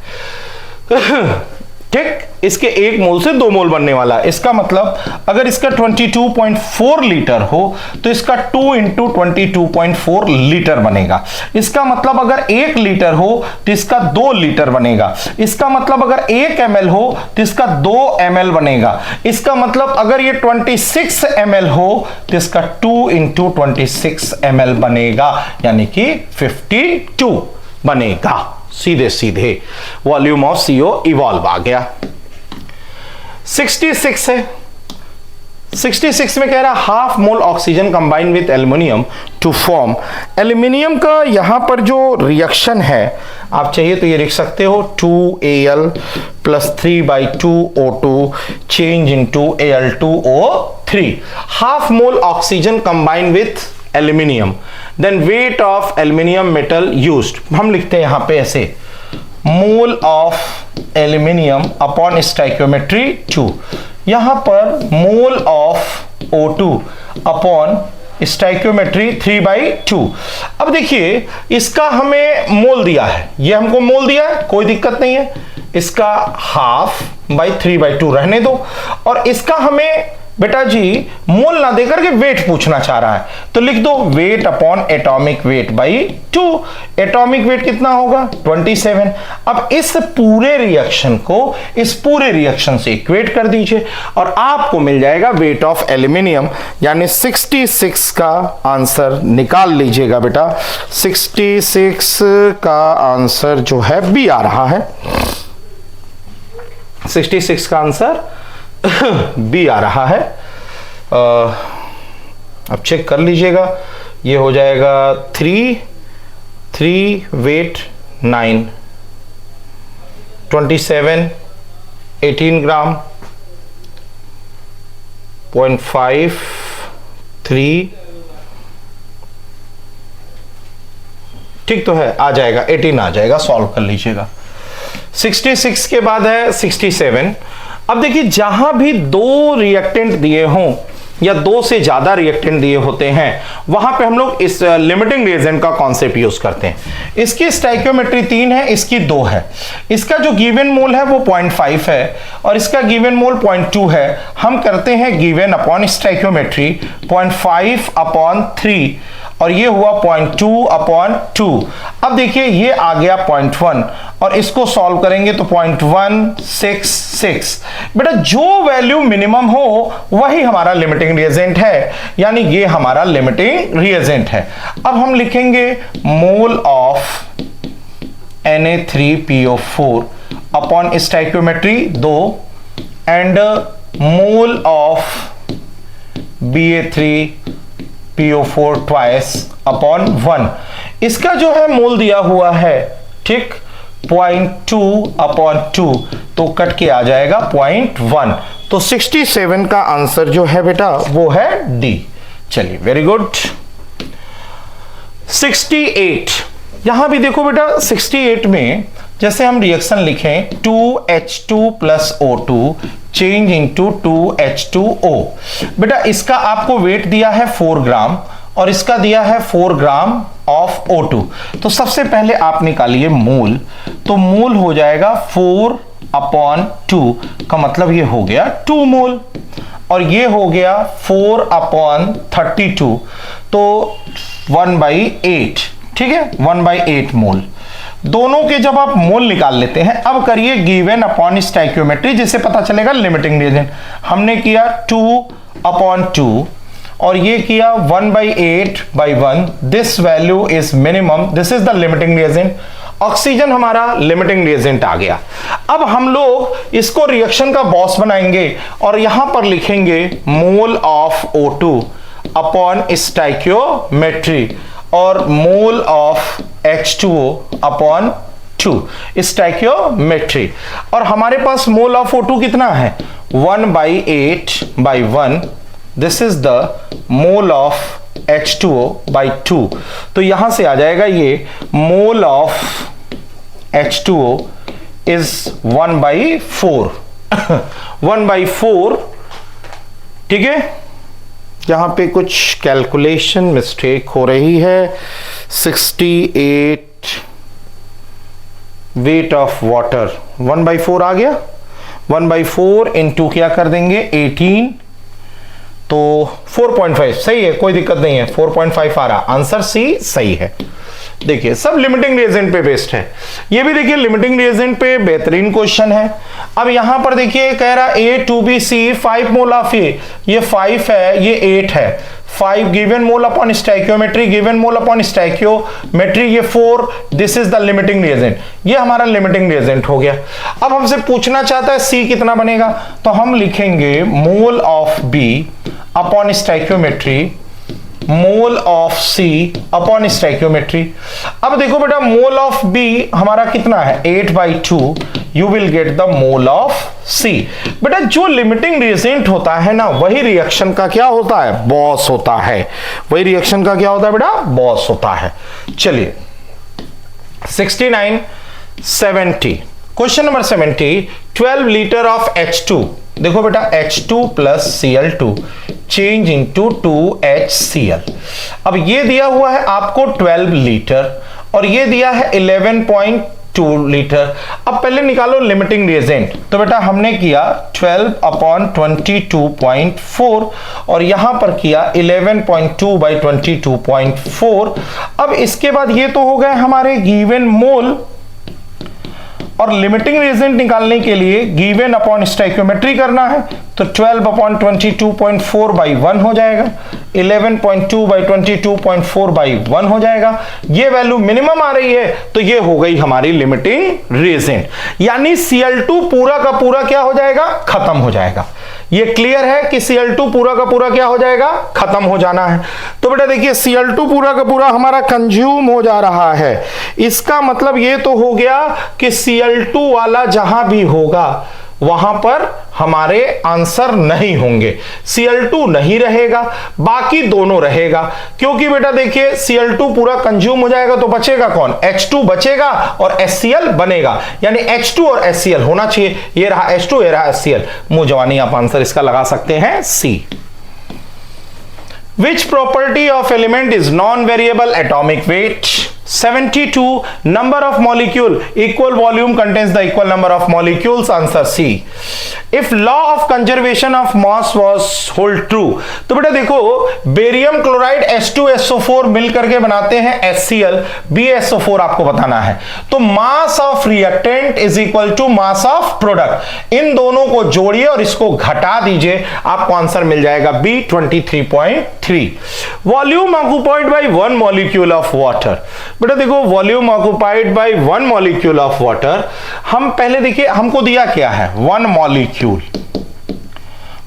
ठीक, इसके 1 मोल से 2 मोल बनने वाला है। इसका मतलब अगर इसका 22.4 लीटर हो तो इसका 2 × 22.4 लीटर बनेगा। इसका मतलब अगर 1 लीटर हो तो इसका 2 लीटर बनेगा। इसका मतलब अगर 1 ml हो तो इसका 2 ml बनेगा। इसका मतलब अगर ये 26 ml हो तो इसका 2 × 26 ml बनेगा, यानी कि 52 बनेगा। सीधे सीधे वॉल्यूम ऑफ CO इवॉल्व आ गया। 66 है, 66 में कह रहा half mole oxygen combine with aluminium to form. Aluminium का यहां पर जो रिएक्शन है, आप चाहिए तो ये लिख सकते हो 2Al plus 3/2O2 change into Al2O3। Half mole oxygen combine with aluminium, then weight of aluminium metal used. हम लिखते हैं यहां पे ऐसे, mole of aluminium upon stoichiometry 2। यहां पर mole of O2 upon stoichiometry 3/2। अब देखिए इसका हमें मोल दिया है, ये हमको मोल दिया है, कोई दिक्कत नहीं है, इसका हाफ बाई 3/2 रहने दो। और इसका हमें बेटा जी मोल ना देकर के वेट पूछना चाह रहा है, तो लिख दो weight upon atomic weight by 2। Atomic weight कितना होगा 27। अब इस पूरे रिएक्शन को इस पूरे रिएक्शन से इक्वेट कर दीजिए और आपको मिल जाएगा वेट ऑफ एल्युमिनियम, यानी 66 का आंसर निकाल लीजिएगा बेटा। 66 का आंसर जो है बी आ रहा है, 66 का आंसर बी आ रहा है। अब चेक कर लीजिएगा, ये हो जाएगा 3 वेट 9, 27 18 ग्राम 0.5 3, ठीक तो है, आ जाएगा 18 आ जाएगा, सॉल्व कर लीजिएगा। 66 के बाद है 67। अब देखिए जहां भी दो रिएक्टेंट दिए हों या दो से ज्यादा रिएक्टेंट दिए होते हैं, वहां पे हम लोग इस लिमिटिंग रिएजेंट का कॉन्सेप्ट यूज करते हैं। इसकी स्टोइकियोमेट्री 3 है, इसकी 2 है। इसका जो गिवन मोल है वो 0.5 है और इसका गिवन मोल 0.2 है। हम करते हैं गिवन अपॉन स्टोइकियोमेट्री 0.5 अपॉन 3 और ये हुआ 0.2 अपॉन 2। अब देखिए ये आ गया 0.1 और इसको सॉल्व करेंगे तो 0.166। बेटा जो वैल्यू मिनिमम हो वही हमारा लिमिटिंग रिएजेंट है, यानी ये हमारा लिमिटिंग रिएजेंट है। अब हम लिखेंगे mole of Na3PO4 upon stoichiometry 2 and mole of Ba3PO4 twice upon 1। इसका जो है मोल दिया हुआ है, ठीक, 0.2 अपॉन 2, तो कट के आ जाएगा 0.1। तो 67 का आंसर जो है बेटा वो है डी। चलिए वेरी गुड। 68, यहां भी देखो बेटा 68 में जैसे हम रिएक्शन लिखें 2H2 plus O2 change into 2H2O। बेटा इसका आपको वेट दिया है 4 ग्राम और इसका दिया है 4 ग्राम ऑफ O2। तो सबसे पहले आप निकालिए मोल, तो मोल हो जाएगा 4 अपॉन 2 का मतलब ये हो गया 2 मोल और ये हो गया 4 अपॉन 32 तो 1/8, ठीक है, 1/8 मोल। दोनों के जब आप मोल निकाल लेते हैं, अब करिए गिवन अपॉन स्टोइकियोमेट्री, जिससे पता चलेगा लिमिटिंग रिएजेंट। हमने किया 2 अपॉन 2 और ये किया 1/8/1। This value is minimum, this is the limiting reagent. Oxygen हमारा लिमिटिंग रिएजेंट आ गया। अब हम लोग इसको रिएक्शन का बॉस बनाएंगे और यहां पर लिखेंगे mole of O2 upon stoichiometry और मोल ऑफ H2O अपॉन 2 स्टोइकियोमेट्री। और हमारे पास मोल ऑफ O2 कितना है 1/8/1। This is the mole of H2O by 2। तो यहां से आ जाएगा ये मोल ऑफ H2O इज 1/4 1/4, ठीक है। यहां पे कुछ कैलकुलेशन मिस्टेक हो रही है। 68 वेट ऑफ वाटर 1/4 आ गया, 1/4 इंटू क्या कर देंगे 18 तो 4.5 सही है, कोई दिक्कत नहीं है, 4.5 आ रहा, आंसर सी सही है। देखिए सब लिमिटिंग रिएजेंट पे बेस्ड है। ये भी देखिए लिमिटिंग रिएजेंट पे बेहतरीन क्वेश्चन है। अब यहां पर देखिए कह रहा A2BC 5 मोल ऑफ ये 5 है, ये 8 है। 5 given mole upon stoichiometry, given mole upon stoichiometry, ये 4, this is the limiting reagent, ये हमारा लिमिटिंग रिएजेंट हो गया। अब हमसे पूछना चाहता है सी कितना बनेगा, तो हम लिखेंगे mole of B upon stoichiometry, mole of C upon stoichiometry. अब देखो बेटा मोल ऑफ बी हमारा कितना है 8/2, you will get the mole of C. बेटा जो लिमिटिंग रिएजेंट होता है ना वही रिएक्शन का क्या होता है, बॉस होता है, वही रिएक्शन का क्या होता है बेटा, बॉस होता है। चलिए 69 70, question number 70, 12 litre of H2, देखो बेटा H2 plus Cl2 change into 2HCl। अब ये दिया हुआ है आपको 12 लीटर और ये दिया है 11.2 लीटर। अब पहले निकालो लिमिटिंग रिएजेंट, तो बेटा हमने किया 12/22.4 और यहां पर किया 11.2/22.4। अब इसके बाद ये तो हो गए हमारे गिवन मोल, और लिमिटिंग रिएजेंट निकालने के लिए गिवन अपॉन स्टोइकियोमेट्री करना है, तो 12/22.4/1 हो जाएगा, 11.2/22.4/1 हो जाएगा। ये वैल्यू मिनिमम आ रही है तो ये हो गई हमारी लिमिटिंग रिएजेंट, यानी Cl2 पूरा का पूरा क्या हो जाएगा, खत्म हो जाएगा। ये क्लियर है कि Cl2 पूरा का पूरा क्या हो जाएगा, खत्म हो जाना है। तो बेटा देखिए Cl2 पूरा का पूरा हमारा कंज्यूम हो जा रहा है, इसका मतलब ये तो हो गया कि Cl2 वाला जहां भी होगा वहां पर हमारे आंसर नहीं होंगे, Cl2 नहीं रहेगा, बाकी दोनों रहेगा। क्योंकि बेटा देखिए Cl2 पूरा कंज्यूम हो जाएगा तो बचेगा कौन, H2 बचेगा और HCl बनेगा, यानी H2 और HCl होना चाहिए। ये रहा H2, ये रहा HCl, मुंह जवानी आप आंसर इसका लगा सकते हैं C। Which property of element is non-variable atomic weight? 72 number of molecule equal volume contains the equal number of molecules, answer C। If law of conservation of mass was hold true, तो बेटा देखो barium chloride H2SO4 मिल करके बनाते हैं HCl, BSO4 आपको बताना है, तो mass of reactant is equal to mass of product. इन दोनों को जोड़िए और इसको घटा दीजिए, आपको आंसर मिल जाएगा B 23.3। Volume occupied bye 1 molecule of water, बेटा देखो volume occupied bye 1 molecule of water, हम पहले देखिए हमको दिया क्या है 1 मॉलिक्यूल,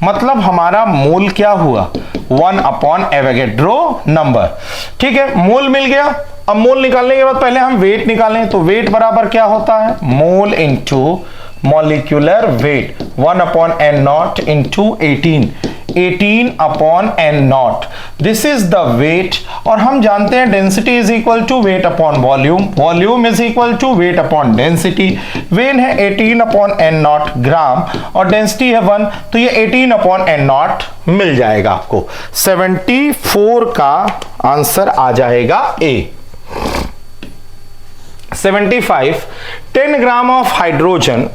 मतलब हमारा मोल क्या हुआ 1 अपॉन एवोगैड्रो नंबर, ठीक है, मोल मिल गया। अब मोल निकालने के बाद पहले हम वेट निकालें, तो वेट बराबर क्या होता है mole into molecular weight, 1 upon n naught into 18 upon n naught, this is the weight. और हम जानते हैं density is equal to weight upon volume, volume is equal to weight upon density. When है 18 upon n not ग्राम और density है 1, तो ये 18 upon n not मिल जाएगा आपको। 74 का आंसर आ जाएगा A। 75 10 gram of hydrogen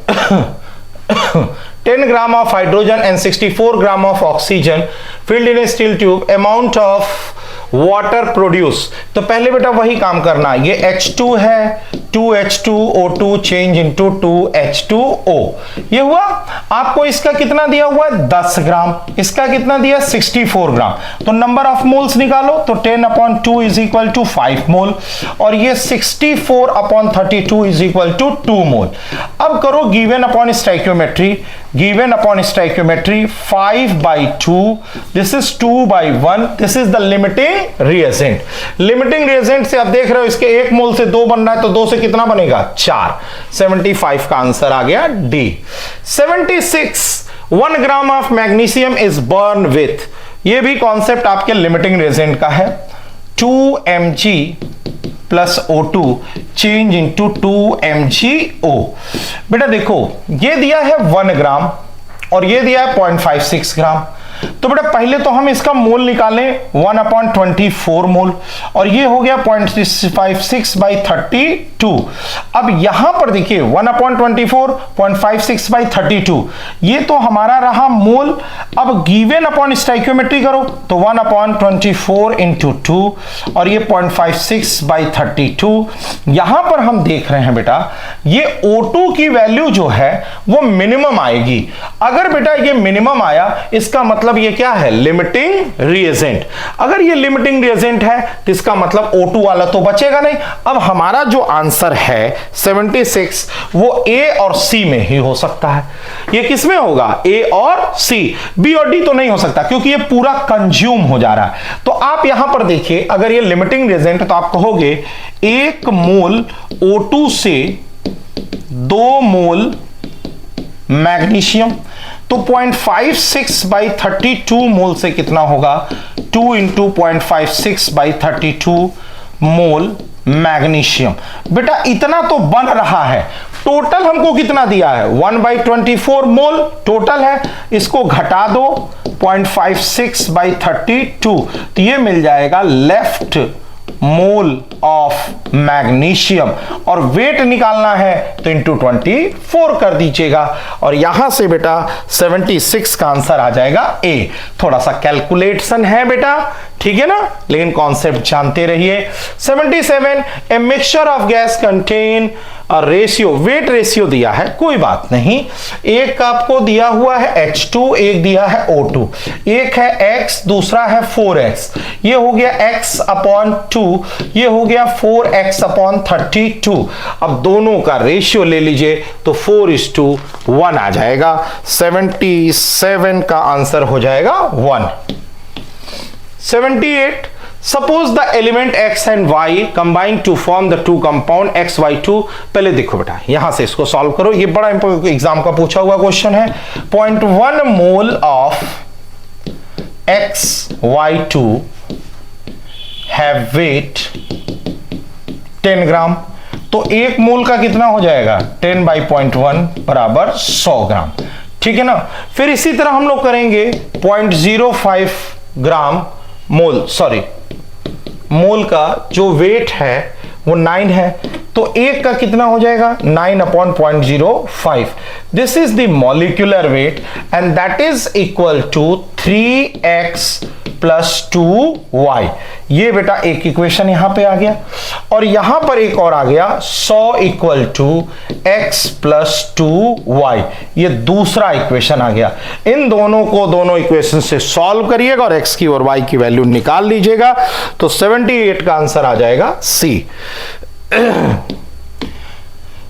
10 gram of hydrogen and 64 gram of oxygen filled in a steel tube, amount of water produce। तो पहले बेटा वही काम करना, ये H2 है, 2H2O2 चेंज इनटू 2H2O, ये हुआ। आपको इसका कितना दिया हुआ है 10 ग्राम, इसका कितना दिया 64 ग्राम, तो नंबर ऑफ मोल्स निकालो, तो 10 अपॉन 2 इज इक्वल टू 5 मोल और ये 64 अपॉन 32 इज इक्वल टू 2 मोल। अब करो given upon stoichiometry, given upon stoichiometry 5/2, this is 2/1, this is the limiting reagent। limiting reagent से आप देख रहे हो इसके 1 मोल से 2 बन रहा है, तो 2 से कितना बनेगा 4। 75 का आंसर आ गया D। 76 1 gram of magnesium is burn with, ये भी कॉन्सेप्ट आपके लिमिटिंग रिएजेंट का है, 2 mg plus O2 change into 2 MgO। बेटा देखो ये दिया है 1 ग्राम और ये दिया है 0.56 ग्राम, तो बेटा पहले तो हम इसका मोल निकालें 1/24 मोल और ये हो गया 0.56/32। अब यहां पर देखिए 1/24 0.56/32, ये तो हमारा रहा मोल। अब गिवन अपॉन स्टोइकियोमेट्री करो तो 1/24 इंटू 2 और ये 0.56/32। यहां पर हम देख रहे हैं बेटा ये O2 की वैल्यू जो है वो मिनिमम आएगी। अगर बेटा ये मिनिमम आया, इसका मतलब ये क्या है, लिमिटिंग रिएजेंट। अगर ये लिमिटिंग रिएजेंट है तो इसका मतलब O2 वाला तो बचेगा नहीं। अब हमारा जो आंसर है 76 वो A और C में ही हो सकता है। ये किस में होगा, A और C, B और D तो नहीं हो सकता क्योंकि ये पूरा कंज्यूम हो जा रहा है। तो आप यहां पर देखिए, अगर ये लिमिटिंग रिएजेंट है तो आप कहोगे 1 मोल O2 से 2 मोल मैग्नीशियम, तो 0.56 बाई 32 मोल से कितना होगा, 2 इंटू 0.56 बाई 32 मोल मैग्नीशियम। बेटा इतना तो बन रहा है, टोटल हमको कितना दिया है, 1/24 मोल टोटल है, इसको घटा दो 0.56 बाई 32, तो ये मिल जाएगा लेफ्ट मोल ऑफ मैग्नीशियम। और वेट निकालना है तो इंटू 24 कर दीजिएगा, और यहां से बेटा 76 का आंसर आ जाएगा ए। थोड़ा सा कैलकुलेशन है बेटा, ठीक है ना, लेकिन कॉन्सेप्ट जानते रहिए। 77 a mixture of gas contain ratio, weight ratio दिया है, कोई बात नहीं। एक आपको दिया हुआ है H2, एक दिया है O2, एक है X, दूसरा है 4X, ये हो गया X अपॉन 2, ये हो गया 4X अपॉन 32। अब दोनों का रेशियो ले लीजिए तो 4:1 आ जाएगा। 77 का आंसर हो जाएगा 1। 78 suppose the element x and y combine to form the two compound XY2। पहले देखो बेटा, यहां से इसको सॉल्व करो, ये बड़ा एग्जाम का पूछा हुआ क्वेश्चन है। 0.1 mole of XY2 have weight 10 gram, तो 1 मोल का कितना हो जाएगा, 10/0.1 बराबर 100 ग्राम, ठीक है ना। फिर इसी तरह हम लोग करेंगे 0.05 ग्राम मोल, सॉरी मोल का जो वेट है वो 9 है, तो 1 का कितना हो जाएगा, 9/0.05। This is the molecular weight and that is equal to 3x plus 2y। ये बेटा एक इक्वेशन यहां पे आ गया, और यहां पर एक और आ गया 100 equal to x plus 2y, ये दूसरा इक्वेशन आ गया। इन दोनों को दोनों इक्वेशन से सॉल्व करिएगा और x की और y की वैल्यू निकाल लीजिएगा, तो 78 का आंसर आ जाएगा C।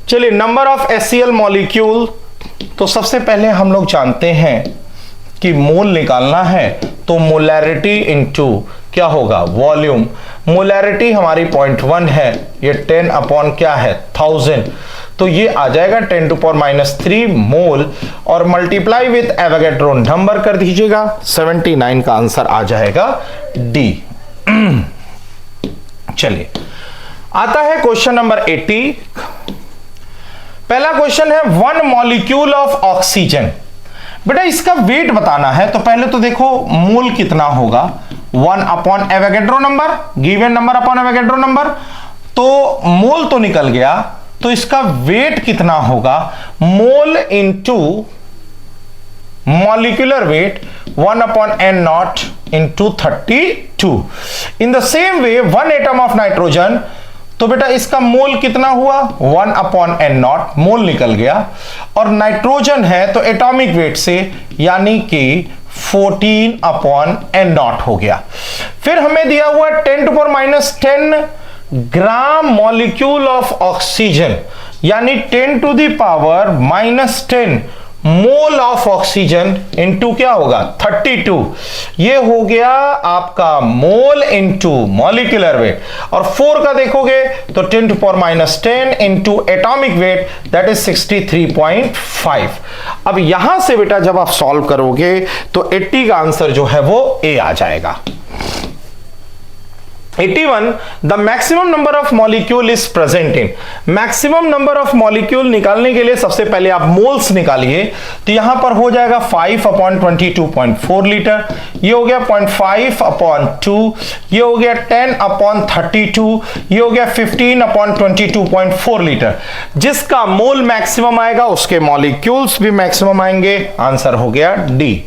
चलिए, नंबर ऑफ HCl मॉलिक्यूल, तो सबसे पहले हम लोग जानते हैं कि मोल निकालना है तो मोलैरिटी इनटू क्या होगा, वॉल्यूम। मोलैरिटी हमारी 0.1 है, ये 10 अपॉन क्या है, 1000, तो ये आ जाएगा 10⁻³ मोल, और मल्टीप्लाई विथ एवोगैड्रो नंबर कर दीजिएगा, 79 का आंसर आ जाएगा डी। चलिए, आता है क्वेश्चन नंबर 80। पहला क्वेश्चन है 1 मॉलिक्यूल ऑफ ऑक्सीजन। बेटा इसका वेट बताना है, तो पहले तो देखो मोल कितना होगा, 1 upon Avogadro number, given number upon Avogadro number, तो मोल तो निकल गया, तो इसका वेट कितना होगा, mole into molecular weight 1 upon n0 into 32। In the same way 1 atom of nitrogen, तो बेटा इसका मोल कितना हुआ, 1 अपॉन n0, मोल निकल गया, और नाइट्रोजन है तो एटॉमिक वेट से यानी कि 14 अपॉन n0 हो गया। फिर हमें दिया हुआ 10⁻10 ग्राम मॉलिक्यूल ऑफ ऑक्सीजन, यानी 10⁻⁻10 मोल ऑफ ऑक्सीजन इनटू क्या होगा, 32। ये हो गया आपका मोल इनटू मॉलिक्यूलर वेट, और 4 का देखोगे तो 10⁻10 into atomic weight, that is 63.5। अब यहां से बेटा जब आप सॉल्व करोगे तो 80 का आंसर जो है वो ए आ जाएगा। 81 the maximum number of molecule is present in. Maximum number of molecule निकालने के लिए सबसे पहले आप मोल्स निकालिए, तो यहां पर हो जाएगा 5 अपॉन 22.4 लीटर, ये हो गया 0.5 अपॉन 2, ये हो गया 10 अपॉन 32, ये हो गया 15 अपॉन 22.4 लीटर। जिसका मोल मैक्सिमम आएगा उसके मॉलिक्यूल्स भी मैक्सिमम आएंगे, आंसर हो गया डी।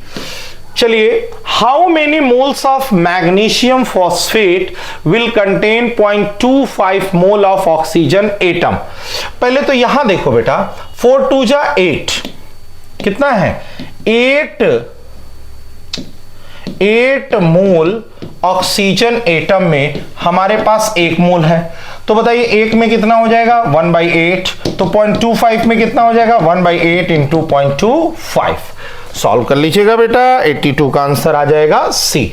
चलिए, how many moles of magnesium phosphate will contain 0.25 mole of oxygen atom. पहले तो यहां देखो बेटा, 4 2 जा 8, कितना है 8 मोल ऑक्सीजन एटम में हमारे पास 1 मोल है। तो बताइए 1 में कितना हो जाएगा 1/8, तो 0.25 में कितना हो जाएगा 1/8 इंटू 0.25। सॉल्व कर लीजिएगा बेटा, 82 का आंसर आ जाएगा सी।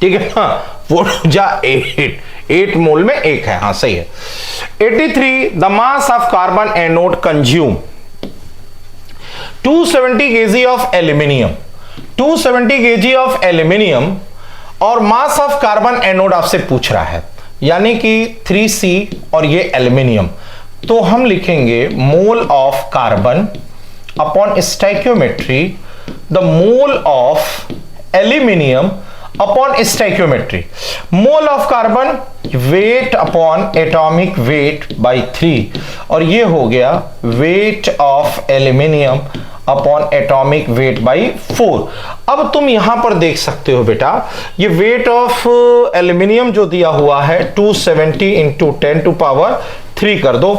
ठीक है, हाँ 8 मोल में 1 है, हाँ सही है। 83 the mass of carbon anode consume 270 kg of aluminium, 270 kg of aluminium और मास ऑफ कार्बन एनोड आपसे पूछ रहा है, यानी कि 3C और ये एल्यूमिनियम। तो हम लिखेंगे mole of carbon upon stoichiometry, the mole of aluminium upon stoichiometry. Mole of carbon weight upon atomic weight by 3 और ये हो गया weight of aluminium upon atomic weight by 4। अब तुम यहां पर देख सकते हो बेटा, ये वेट ऑफ एल्यूमिनियम जो दिया हुआ है 270 इंटू 10 टू पावर 3 कर दो,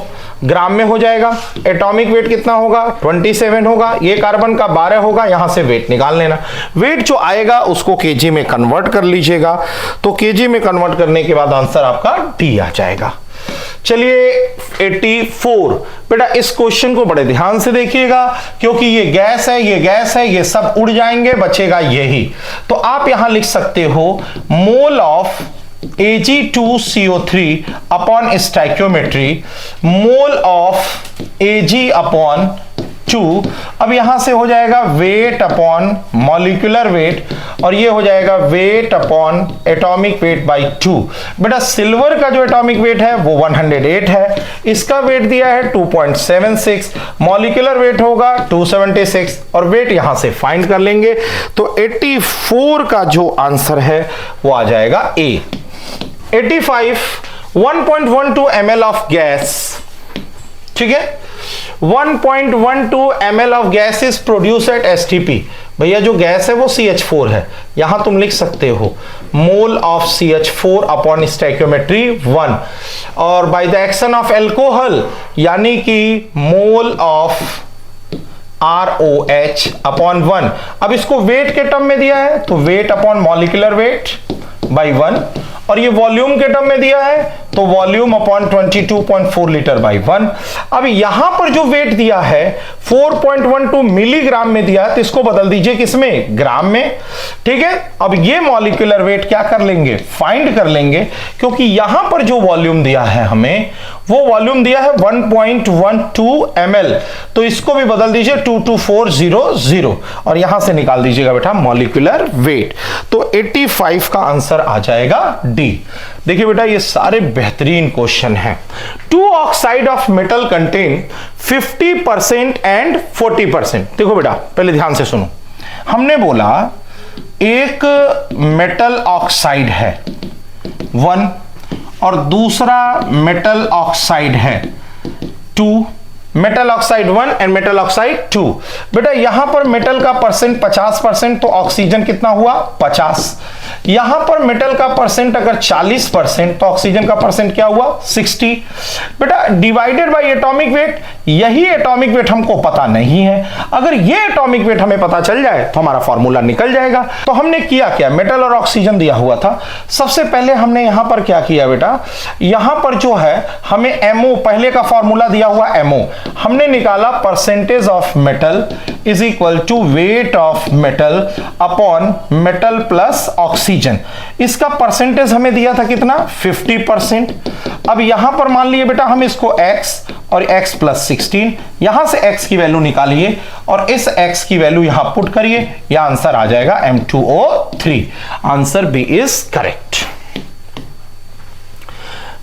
ग्राम में हो जाएगा। एटॉमिक वेट कितना होगा 27 होगा, ये कार्बन का 12 होगा, यहां से वेट निकाल लेना। वेट जो आएगा उसको केजी में कन्वर्ट कर लीजिएगा, तो केजी में कन्वर्ट करने के बाद आंसर आपका डी आ जाएगा। चलिए 84 बेटा, इस क्वेश्चन को बड़े ध्यान से देखिएगा, क्योंकि ये गैस है, ये गैस है, ये सब उड़ जाएंगे, बचेगा यही। तो आप यहां लिख सकते हो mole of Ag2CO3 upon stoichiometry, mole of Ag upon 2। अब यहां से हो जाएगा वेट अपॉन मॉलिक्यूलर वेट और ये हो जाएगा weight upon atomic weight by 2। बेटा सिल्वर का जो एटॉमिक वेट है वो 108 है, इसका वेट दिया है 2.76, मॉलिक्यूलर वेट होगा 276 और वेट यहां से फाइंड कर लेंगे। तो 84 का जो आंसर है वो आ जाएगा ए। 85 1.12 ml ऑफ गैस, ठीक है, 1.12 ml of gas is produce at STP। भैया जो गैस है वो CH4 है, यहां तुम लिख सकते हो mole of CH4 upon stoichiometry 1 और by the action of alcohol यानी कि मोल ऑफ ROH अपॉन 1। अब इसको वेट के टर्म में दिया है तो wait upon molecular weight by 1 और ये वॉल्यूम के टर्म में दिया है तो वॉल्यूम अपॉन 22.4 लीटर बाई 1। अब यहां पर जो वेट दिया है 4.12 मिलीग्राम में दिया है, तो इसको बदल दीजिए किसमें, ग्राम में। ठीक है, अब ये मॉलिक्यूलर वेट क्या कर लेंगे, फाइंड कर लेंगे, क्योंकि यहां पर जो वॉल्यूम दिया है हमें वो वॉल्यूम दिया है 1.12 ml, तो इसको भी बदल दीजिए 22400 और यहां से निकाल दीजिएगा बेटा मॉलिक्यूलर वेट। तो 85 का आंसर आ जाएगा डी। देखिए बेटा ये सारे बेहतरीन क्वेश्चन हैं। 2 oxide of metal contain 50% and 40%। देखो बेटा पहले ध्यान से सुनो, हमने बोला एक मेटल ऑक्साइड है 1 और दूसरा मेटल ऑक्साइड है 2, metal oxide 1 and metal oxide 2। बेटा यहां पर मेटल का परसेंट 50%, तो ऑक्सीजन कितना हुआ 50। यहां पर मेटल का परसेंट अगर 40% तो ऑक्सीजन का परसेंट क्या हुआ 60। बेटा डिवाइडेड बाय एटॉमिक वेट, यही एटॉमिक वेट हमको पता नहीं है। अगर ये एटॉमिक वेट हमें पता चल जाए तो हमारा फॉर्मूला निकल जाएगा। तो हमने किया क्या, मेटल और ऑक्सीजन दिया हुआ था, सबसे पहले हमने यहां पर क्या किया बेटा, यहां पर जो है हमें MO पहले का फॉर्मूला दिया हुआ MO हमने निकाला, percentage of metal is equal to weight of metal upon metal plus oxygen. इसका परसेंटेज हमें दिया था कितना 50%। अब यहां पर मान लिए बेटा हम इसको x और x प्लस 16, यहां से x की वैल्यू निकालिए और इस x की वैल्यू यहां पुट करिए, यह आंसर आ जाएगा M2O3। Answer B is correct.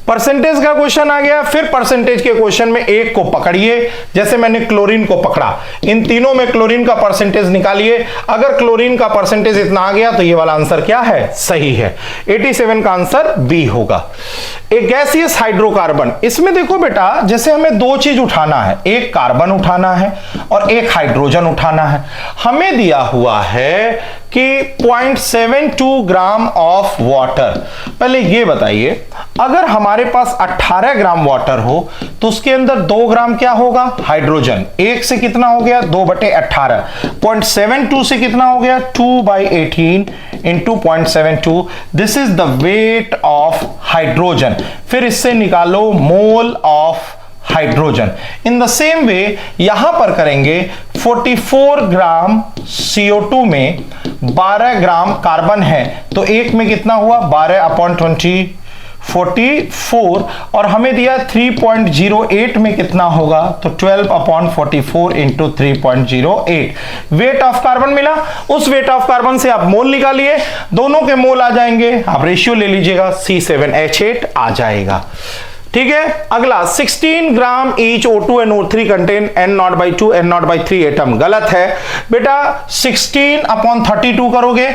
Percentage का क्वेश्चन आ गया, फिर परसेंटेज के क्वेश्चन में एक को पकड़िए, जैसे मैंने क्लोरीन को पकड़ा, इन तीनों में क्लोरीन का परसेंटेज निकालिए। अगर क्लोरीन का परसेंटेज इतना आ गया तो ये वाला आंसर क्या है, सही है। 87 का आंसर बी होगा। एक गैसियस हाइड्रोकार्बन, इसमें देखो बेटा जैसे हमें दो चीज उठाना है, एक कार्बन उठाना है और एक हाइड्रोजन उठाना है। हमें दिया हुआ है कि 0.72 ग्राम ऑफ वाटर। पहले ये बताइए, अगर हमारे पास 18 ग्राम वाटर हो तो उसके अंदर 2 ग्राम क्या होगा? हाइड्रोजन। 1 से कितना हो गया? 2/18। 0.72 से कितना हो गया? 2/18 into 0.72। This is the weight of hydrogen. फिर इससे निकालो mole of hydrogen. In the same वे यहां पर करेंगे, 44 ग्राम CO2 में 12 ग्राम कार्बन है, तो एक में कितना हुआ? 12/20, 44, और हमें दिया 3.08 में कितना होगा? तो 12/44 इंटू 3.08 वेट ऑफ कार्बन मिला। उस वेट ऑफ कार्बन से आप मोल निकालिए, दोनों के मोल आ जाएंगे, आप रेशियो ले लीजिएगा, C7H8 आ जाएगा। ठीक है। अगला 16 ग्राम each O2 and O3 contain N0/2 N0/3 atom. गलत है बेटा, 16/32 करोगे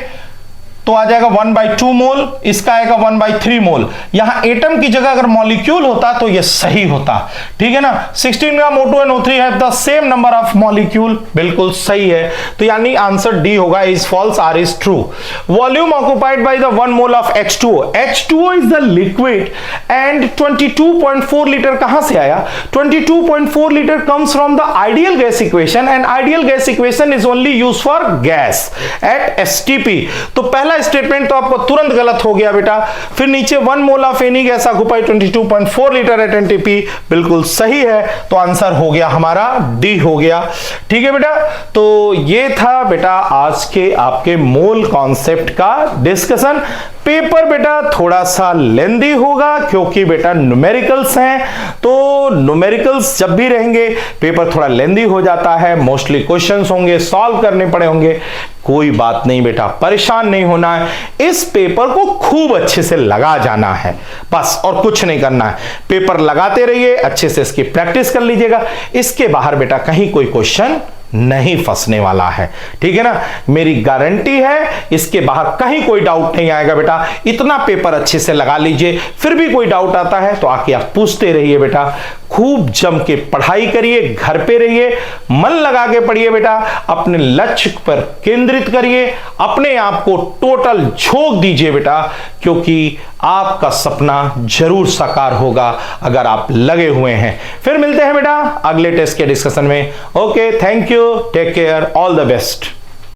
तो आ जाएगा 1/2 मोल, इसका आएगा 1/3 मोल। यहां एटम की जगह अगर मॉलिक्यूल होता तो ये सही होता। ठीक है ना। 16 gram O2 and O3 have the same number of molecule, बिल्कुल सही है। तो यानी आंसर डी होगा, is false, R is true. Volume occupied by the 1 mole of H2O। H2O is the liquid and 22.4 litre कहां से आया? 22.4 litre comes from the ideal gas equation, and ideal gas equation is only use for gas at STP। तो पहला statement तो आपको तुरंत गलत हो गया बेटा। फिर नीचे 1 mole of any gas occupied 22.4 litre at NTP, बिल्कुल सही है। तो आंसर हो गया हमारा डी हो गया। ठीक है बेटा, तो ये था बेटा आज के आपके मोल कॉन्सेप्ट का डिस्कशन। पेपर बेटा थोड़ा सा लेंदी होगा क्योंकि बेटा न्यूमेरिकल्स हैं, तो न्यूमेरिकल्स जब भी रहेंगे पेपर थोड़ा लेंदी हो जाता है, मोस्टली क्वेश्चंस होंगे, सॉल्व करने पड़े होंगे। कोई बात नहीं बेटा, परेशान नहीं होना है, इस पेपर को खूब अच्छे से लगा जाना है बस, और कुछ नहीं करना है। पेपर लगाते रहिए, अच्छे से इसकी प्रैक्टिस कर लीजिएगा। इसके बाहर बेटा कहीं कोई क्वेश्चन नहीं फंसने वाला है। ठीक है ना, मेरी गारंटी है, इसके बाहर कहीं कोई डाउट नहीं आएगा बेटा। इतना पेपर अच्छे से लगा लीजिए, फिर भी कोई डाउट आता है तो आके आप पूछते रहिए बेटा। खूब जम के पढ़ाई करिए, घर पे रहिए, मन लगा के पढ़िए बेटा, अपने लक्ष्य पर केंद्रित करिए, अपने आप को टोटल झोंक दीजिए बेटा, क्योंकि आपका सपना जरूर साकार होगा अगर आप लगे हुए हैं। फिर मिलते हैं बेटा अगले टेस्ट के डिस्कशन में। Okay, thank you, take care, all the best.